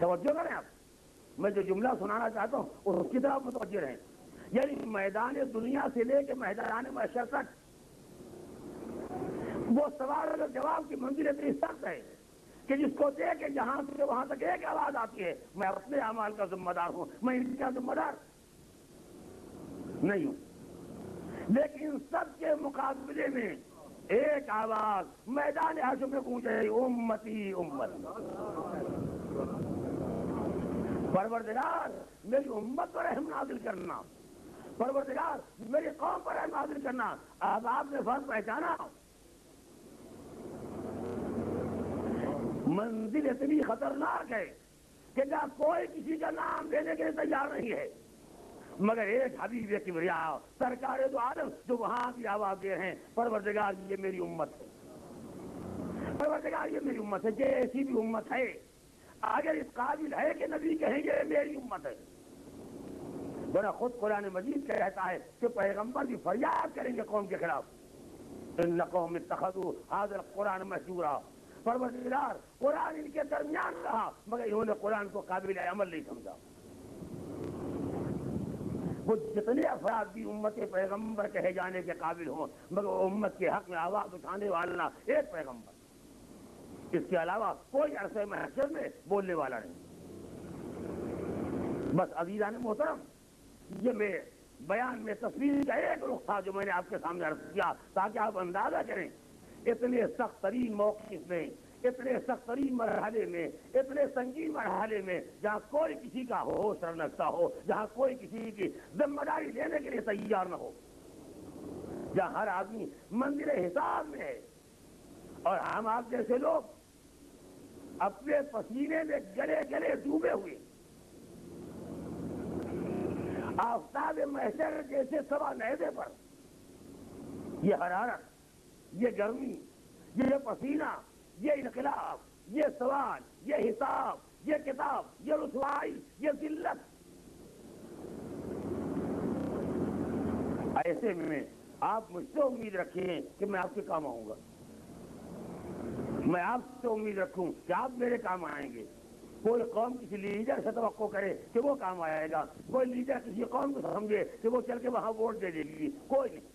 توجہ کریں آپ، میں جو جملہ سنانا چاہتا ہوں اور اس کی طرف متوجہ رہیں. یعنی میدان دنیا سے لے کے میدان محشر تک وہ سوال اور جواب کی منزل اتنی سخت ہے کہ جس کو دیکھ کے جہاں سے وہاں تک ایک آواز آتی ہے، میں اپنے اعمال کا ذمہ دار ہوں، میں ان کا ذمہ دار نہیں ہوں. لیکن سب کے مقابلے میں ایک آواز میدان حشر میں گونج رہی، امتی امتی. پروردگار میری امت پر رحم نازل کرنا، پروردگار میری قوم پر رحم نازل کرنا. آپ نے فرق پہچانا؟ منزل اتنی خطرناک ہے کہ جہاں کوئی کسی کا نام لینے کے لیے تیار نہیں ہے مگر ایک حبیب کبریا سرکار دو عالم جو وہاں کی آواز دے رہے ہیں، پروردگار یہ میری امت ہے، پروردگار یہ میری امت ہے. یہ ایسی بھی امت ہے اگر اس قابل ہے کہ نبی کہیں گے میری امت ہے. ذرا خود قرآن مجید کہتا ہے کہ پیغمبر بھی فریاد کریں گے قوم کے خلاف، ان قوم اتخذوا هذا القرآن مہجورا. پروردگار قرآن ان کے درمیان رہا مگر انہوں نے قرآن کو قابل عمل نہیں سمجھا. وہ جتنے افراد بھی امت پیغمبر کہے جانے کے قابل ہوں مگر امت کے حق میں آواز اٹھانے والا ایک پیغمبر، اس کے علاوہ کوئی عرصے محشر میں بولنے والا نہیں. بس عزیزان محترم، یہ میرے بیان میں تصویر کا ایک رخ تھا جو میں نے آپ کے سامنے عرض کیا تاکہ آپ اندازہ کریں اتنے سخت ترین موقف میں، اتنے سخت ترین مرحلے میں، اتنے سنگین مرحلے میں جہاں کوئی کسی کا ہوش نہ رکھتا ہو، جہاں کوئی کسی کی ذمہ داری لینے کے لیے تیار نہ ہو، جہاں ہر آدمی منزل حساب میں ہے اور ہم آپ جیسے لوگ اپنے پسینے میں گلے گلے ڈوبے ہوئے آفتاب محشر جیسے سوا نہدے پر یہ حرارت، یہ گرمی، یہ پسینہ، یہ انقلاب، یہ سوال، یہ حساب، یہ کتاب، یہ رسوائی، یہ ذلت، ایسے میں آپ مجھ سے امید رکھیں کہ میں آپ کے کام آؤں گا. میں آپ سے امید رکھوں کہ آپ میرے کام آئیں گے. کوئی قوم کسی لیڈر سے توقع کرے کہ وہ کام آئے گا، کوئی لیڈر کسی قوم کو سمجھے کہ وہ چل کے وہاں ووٹ دے دے گی، کوئی نہیں.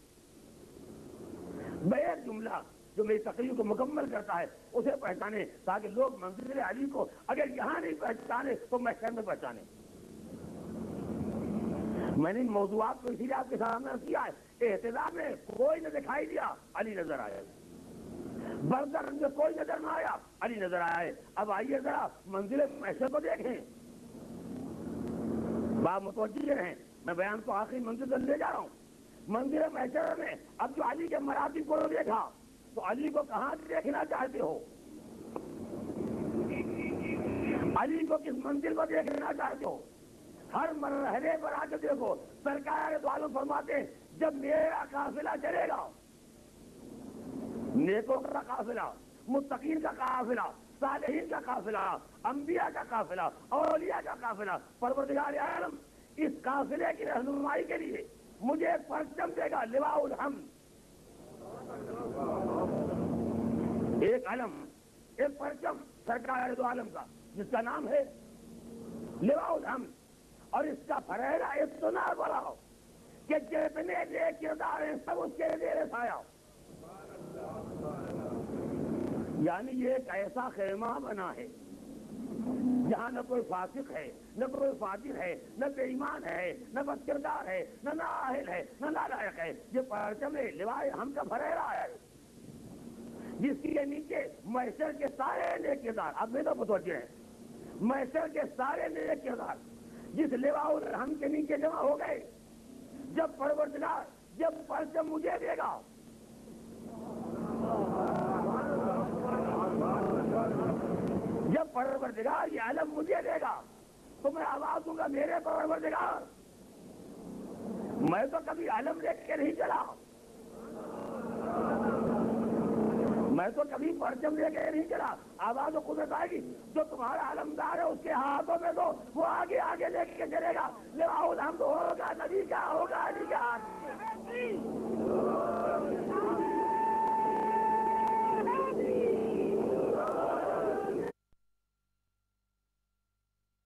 میں ایک جملہ جو میری تقریر کو مکمل کرتا ہے اسے پہچانے تاکہ لوگ منزل علی کو اگر یہاں نہیں پہچانے تو محشر میں پہچانے. میں نے ان موضوعات کو اسی لیے آپ کے سامنے کیا ہے. احتجاج میں کوئی نہ دکھائی دیا، علی نظر آیا. برزخ میں کوئی نظر نہ آیا، علی نظر آیا. اب آئیے ذرا منزل محشر کو دیکھیں. بات متوجہ رہیں، میں بیان کو آخری منزل تک لے جا رہا ہوں. منزل محشر میں اب جو علی کے مراتب کو دیکھا تو علی کو کہاں دیکھنا چاہتے ہو؟ علی کو کس منزل کو دیکھنا چاہتے ہو؟ ہر مرحلے پر آ کے دیکھو. سرکار دو عالم فرماتے ہیں جب میرا قافلہ چلے گا، نیکوں کا قافلہ، متقین کا قافلہ، صالحین کا قافلہ، انبیاء کا قافلہ، اولیاء کا قافلہ، پروردگار عالم اس قافلے کی رہنمائی کے لیے مجھے ایک پرچم دے گا، لواء الحمد. ایک علم، ایک پرچم سرکار دو عالم کا جس کا نام ہے لواء الحمد. اور اس کا فرحلہ اتنا بڑا ہو کہ جتنے نیک کردار ہیں سب اس کے لیے رسایا. یعنی یہ ایک ایسا خیمہ بنا ہے جہاں نہ کوئی فاسق ہے، نہ کوئی فاجر ہے، نہ بے ایمان ہے، نہ بد کردار ہے، نہ نااہل ہے، نہ نالائق ہے. یہ پرچم لوائے ہم کا فرحلہ ہے جس کے نیچے محشر کے سارے نیک کردار، اب میں تو متوجہ ہیں، محشر کے سارے نیک کردار جس لواء الحمد کے نیچے جمع ہو گئے. جب پروردگار جب پرچم مجھے دے گا، جب پروردگار یہ علم مجھے دے گا تو میں آواز دوں گا میرے پروردگار. میں تو کبھی علم دیکھ کے نہیں چلا، میں تو کبھی پرچم لے کے نہیں چلا. آواز و قدرت آئے گی، جو تمہارا علمدار ہے اس کے ہاتھوں میں دو، وہ آگے آگے لے کے چلے گا. لواء الحمد ہوگا نبی کا، ہوگا علی